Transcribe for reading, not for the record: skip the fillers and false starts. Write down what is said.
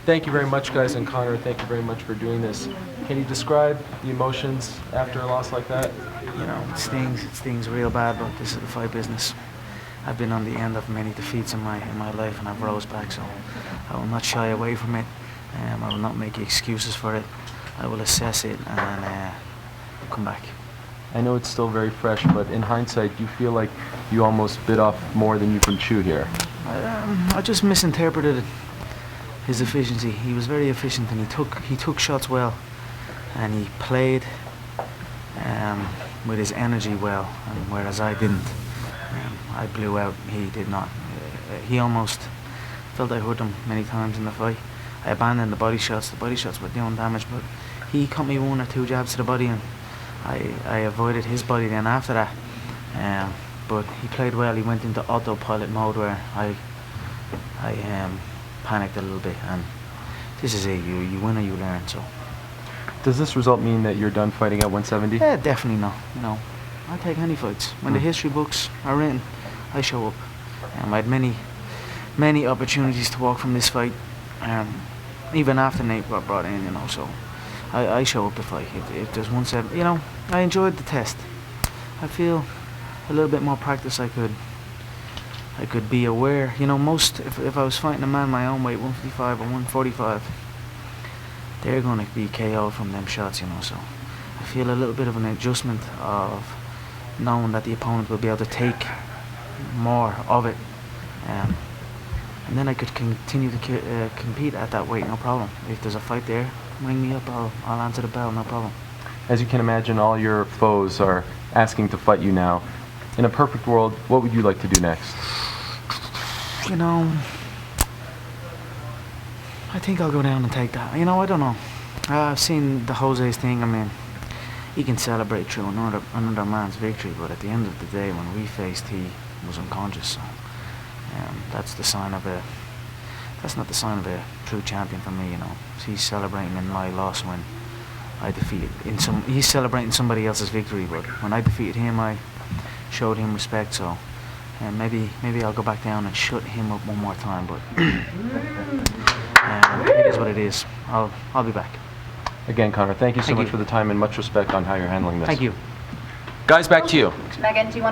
Thank you very much, guys, and Conor, thank you very much for doing this. Can you describe the emotions after a loss like that? You know, it stings real bad, but this is the fight business. I've been on the end of many defeats in my life, and I've rose back, so I will not shy away from it. I will not make excuses for it. I will assess it and come back. I know it's still very fresh, but in hindsight, do you feel like you almost bit off more than you can chew here? I just misinterpreted his efficiency. He was very efficient, and he took shots well, and he played with his energy well, whereas I didn't. I blew out. He did not. He almost felt I hurt him many times in the fight. I abandoned the body shots. The body shots were doing damage, but he caught me 1 or 2 jabs to the body, and I avoided his body then after that. But he played well. He went into autopilot mode where I panicked a little bit, and this is it. You win or you learn. So. Does this result mean that you're done fighting at 170? Yeah, definitely not. No, I take any fights. When the history books are written, I show up. I had many opportunities to walk from this fight, even after Nate got brought in. You know, so I show up to fight. If there's 170, you know, I enjoyed the test. I feel a little bit more practice. I could be aware. You know, if I was fighting a man my own weight, 155 or 145. They're going to be KO'd from them shots, you know, so I feel a little bit of an adjustment of knowing that the opponent will be able to take more of it, and then I could continue to compete at that weight, no problem. If there's a fight there, ring me up, I'll answer the bell, no problem. As you can imagine, all your foes are asking to fight you now. In a perfect world, what would you like to do next? You know, I think I'll go down and take that. You know, I don't know. I've seen the Jose's thing. I mean, he can celebrate through another man's victory, but at the end of the day, when we faced, he was unconscious. So, that's the sign of a. That's not the sign of a true champion for me. You know, he's celebrating in my loss when I defeated. He's celebrating somebody else's victory, but when I defeated him, I showed him respect. So, maybe I'll go back down and shut him up one more time, but. It is what it is. I'll be back. Again, Conor, thank you so much for the time and much respect on how you're handling this. Thank you. Guys, back to you. Megan, do you want